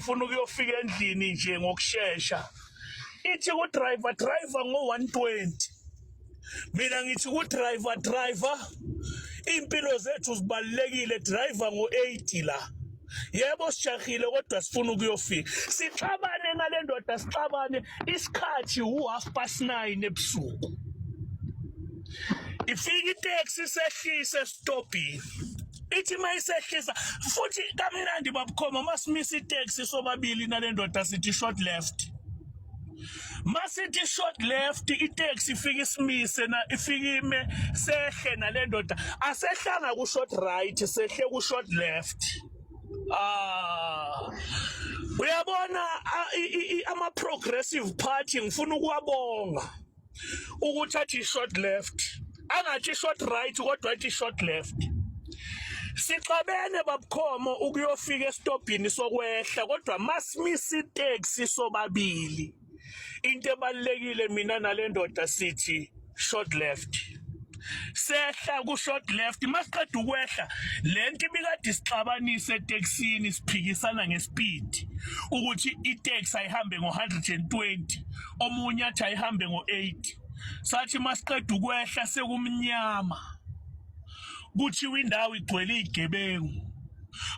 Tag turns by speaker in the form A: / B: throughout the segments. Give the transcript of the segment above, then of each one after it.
A: ifuna ukuyofika endlini nje ngokusheshsha ithi ku driver ngo 120 mina ngithi ku driver impilo zethu zibalekile driver ngo 80 la yebo sijahile kodwa sifuna ukuyofika sixabane ngale ndoda sixabane isikhathi u9:30 ebusuku ifika itaxi sehlise stopini ithi mayisehlisa futhi kamnandi babukhoma masimisa itaxi sobabili nale ndoda sithi short left masithi short left itaxi ifika isimise na ifika ime sehle nale ndoda asehlanga ku short right sehle ku short left uyabona ama progressive party ngifuna ukuwabonga ukuthi athi short left angathi short right kodwa athi short left sixabene babukhomo ukuyofika estopini sokwehla kodwa masimisi taxi sobabili into ebalekile mina nale ndoda sithi short left sehla ku short left masiqeda ukwehla lento ibikade sixabanise etaxini siphikisana ngespeed ukuthi itaxi ayihambe ngo120 omunye athi ayihambe ngo80 sathi masiqeda ukwehla sekumnyama kuthi windawo igcwele igebengu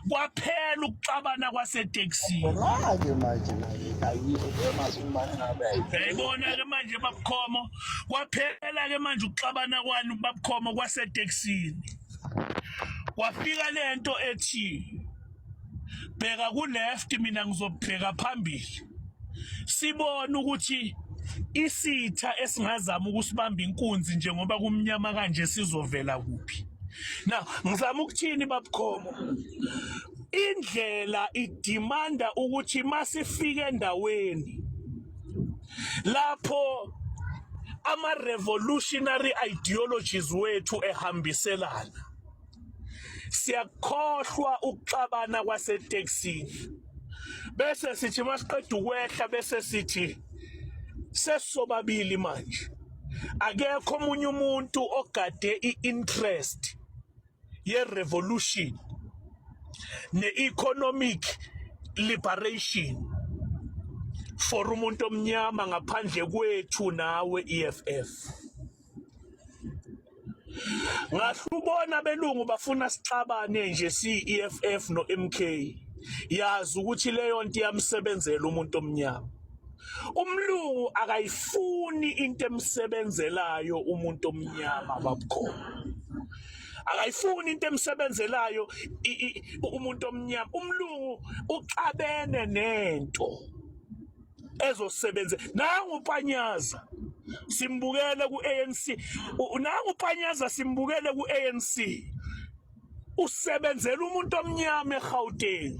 A: kwaphela ukuxabana kwaseTexini
B: ngake manje ayikho
A: yayibona ke manje babukhomo kwaphela ke manje ukuxabana kwani babukhomo kwaseTexini kwafika lento ethi bheka ku left mina ngizobheka phambili sibona ukuthi isitha esingazama ukusibamba inkunzi njengoba kumnyama kanje sizovela kuphi now ngizama ukuthini babukhomo indlela idimanda ukuthi masifike endaweni lapho ama revolutionary ideologies wethu ehambiselana siyakhohlwa ukuxabana kwaseTexini bese sithi masiqeda ukwehla bese sithi sesobabili manje akekho omunye umuntu ogade iinterest ye revolution ne economic liberation for umuntu omnyama ngaphandle kwethu nawe EFF ngahlubona belungu bafuna sixabane nje si-EFF no MK yazi ukuthi leyo nto iyamsebenzela umuntu omnyama umlungu akayifuni into emsebenzelayo umuntu omnyama babukhona akayifuni into emsebenzelayo umuntu omnyama umlungu uxabene nento ezosebenza nangu Panyaza simbukele ku ANC nangu Panyaza simbukele ku ANC usebenzela umuntu omnyama eGauteng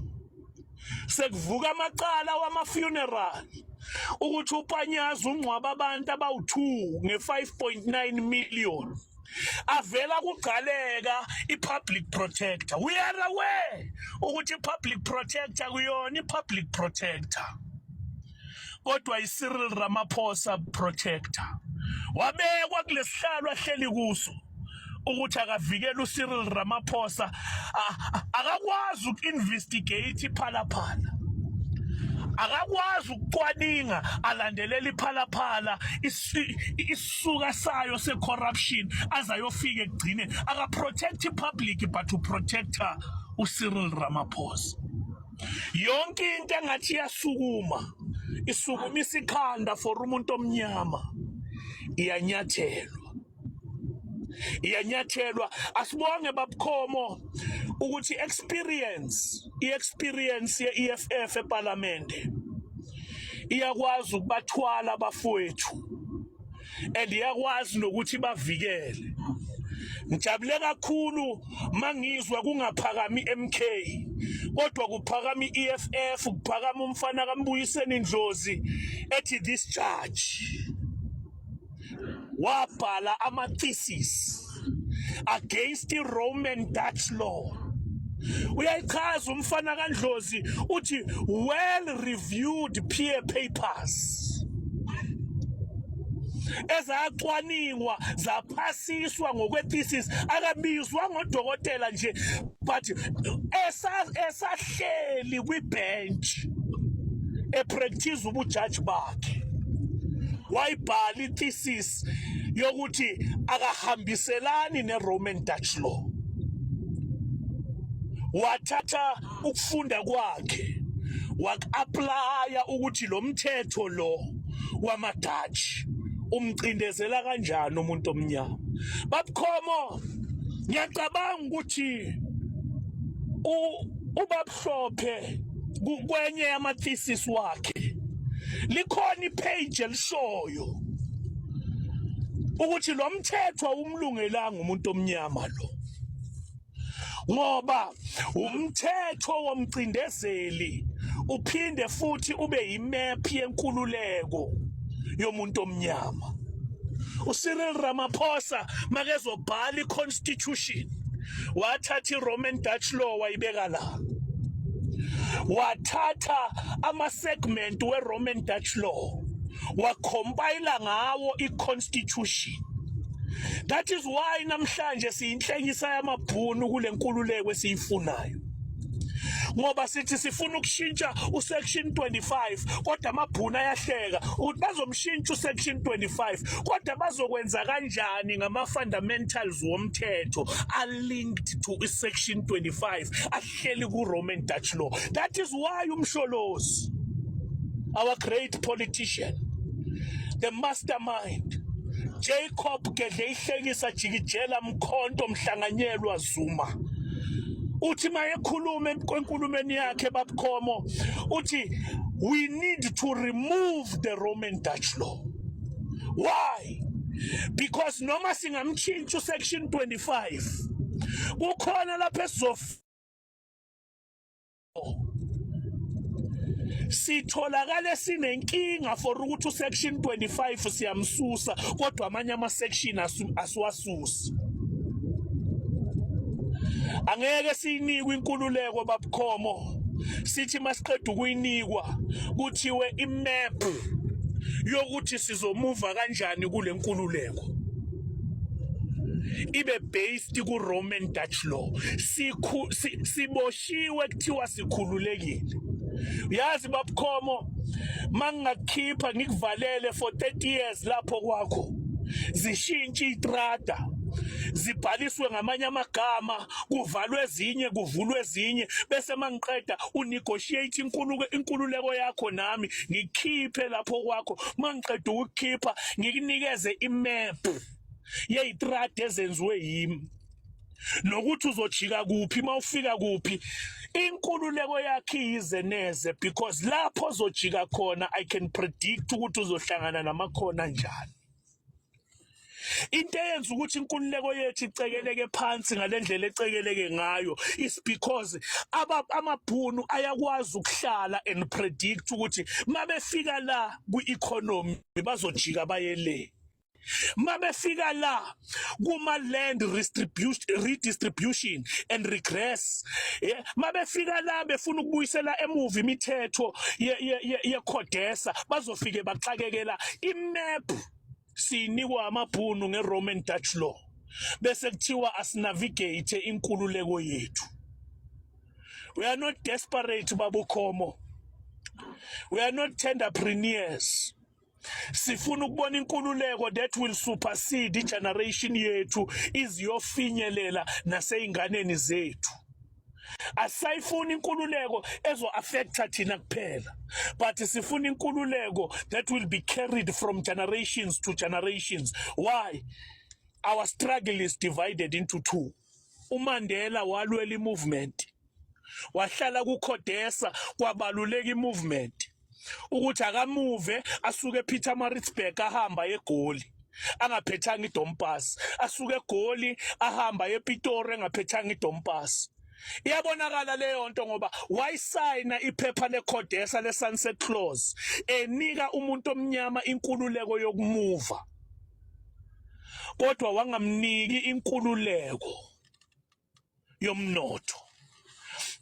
A: sekuvuka amacala wama funeral ukuthi uPanyaza ungcwaba abantu abawu2 nge5.9 million avela kugcaleka ipublic protector we are aware ukuthi ipublic protector kuyona ipublic protector kodwa iCyril Ramaphosa protector wabekwa kulesihlalo ahleli kuso ukuthi akavikele uCyril Ramaphosa akakwazi ukinvestigate iphalaphala akakwazi ukucwaninga alandelela iphalaphala isuka sayo secorruption azayofika egcine aka protect ipublic but to protector uCyril Ramaphosa yonke into engathi yasukuma isukumisa ikhanda for umuntu omnyama iyanyathelwa asibonge babukhomo ukuthi experience ye-EFF eParliament iyakwazi ukubathwala abafowethu and iyakwazi nokuthi bavikele ngijabule kakhulu mangizwa kungaphakami MK kodwa kuphakami EFF kuphakama umfana kaMbuyiseni Ndlozi ethi this judge wabhala ama-thesis against the Roman Dutch law uyayichaza umfana kaNdlozi uthi well reviewed peer papers ezacwaningwa zaphasiswa ngokwethesis akabizwa ngodokotela nje but esahleli kwibench epractice ubujudge bakhe wayibhala ithesis yokuthi akahambiselani neRoman Dutch law. Wathatha ukufunda kwakhe wak-applya ukuthi lo mthetho lo wamaDutch umcindezela kanjani umuntu omnyama. Babukhomo ngiyacabanga ukuthi ubabhlophe kwenye yama-thesis wakhe likhona ipage elishoyo ukuthi lo mthetho awumlungelanga umuntu omnyama lo, ngoba umthetho womcindezeli uphinde futhi ube imap yenkululeko yomuntu omnyama. uCyril Ramaphosa makezobhala iconstitution wathatha iRoman Dutch law wayibeka la, wathatha ama-segment we-Roman Dutch law wakompayila ngawo i-constitution. That is why namhlanje siyinhlekisa yamabhunu kule nkululeko esiyifunayo, ngoba sithi sifuna ukushintsha usection 25 kodwa amabhunu ayahleka ukuthi bazomshintsha usection 25 kodwa bazokwenza kanjani ngama-fundamentals womthetho are-linked to isection 25 ahleli ku-Roman Dutch law. That is why uMsholozi, our great politician, the mastermind, Jacob Gedleyihlekisa Jikijela Mkhonto Mhlanganyelwa Zuma, uthi mayekhuluma kwenkulumeni yakhe babukhomo uthi we need to remove the Roman Dutch law. Why? Because noma singamtshintsha usection 25 kukhona lapha sitholakale sinenkinga for ukuthi usection 25 siyamsusa kodwa amanye ama-section asiwasusi. Angeke siyinikwe inkululeko babukhomo sithi masiqeda ukuyinikwa kuthiwe imap yokuthi sizomuva kanjani kule nkululeko ibe based ku-Roman Dutch law. Siboshiwe kuthiwa sikhululekile. Uyazi babukhomo mangingakukhipha ngikuvalele for 30 years lapho kwakho zishintshe itrada zibhaliswe ngamanye amagama kuvalwe ezinye kuvulwe ezinye bese mangiqeda unegotiate inkululeko yakho nami ngikhiphe lapho kwakho. Mangiqeda ukukhipha ngikunikeze imap yeyitrada ezenziwe yimi nokuthi uzojika kuphi mawufika kuphi inkululeko yakhe iyize neze, because lapho uzojika khona I can predict ukuthi uzohlangana namakhona njani. Into eyenza ukuthi inkululeko yethu icekeleke phansi ngalendlela ecekeleke ngayo is because amabhunu ayakwazi ukuhlala and predict ukuthi mabefika la ku-economy bazojika bayele, mabefika la kuma-land redistribution and regress, mabefika la befuna ukubuyisela emuva imithetho yeCODESA bazofike baxakekela imap siyinikwa amabhunu nge-Roman Dutch law bese kuthiwa asinavigate inkululeko yethu. We are not desperate babukhomo, we are not tenderpreneurs. Sifuna ukubona inkululeko that will supersede igeneration yethu iziyofinyelela naseyinganeni zethu. Asayifuna inkululeko ezo-affecta thina kuphela, but sifuna inkululeko that will be carried from generations to generations. Why? Our struggle is divided into two. uMandela walwela i-movement, wahlala kuCODESA kwabaluleka i-movement ukuthi akamuve asuke ePietermaritzburg ahamba eGoli angaphethanga iDompasi, asuke eGoli ahamba ePitori engaphethanga iDompasi. Iyabonakala leyo nto ngoba wayisayina iphepha leCODESA le-Sunset Clause enika umuntu omnyama inkululeko yokumuva, kodwa wangamniki inkululeko yomnotho.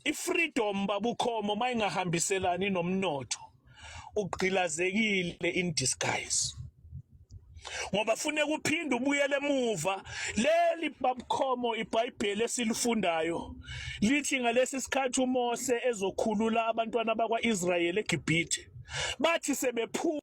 A: I-freedom babukhomo mayingahambiselani nomnotho ugqilazekile in disguise, ngoba funeka uphinde ubuyele emuva. Leli babukhomo iBhayibheli esilifundayo lithi ngalesi sikhathi uMose ezokhulula abantwana bakwa-Israyeli eGibhithe bathi sebephuma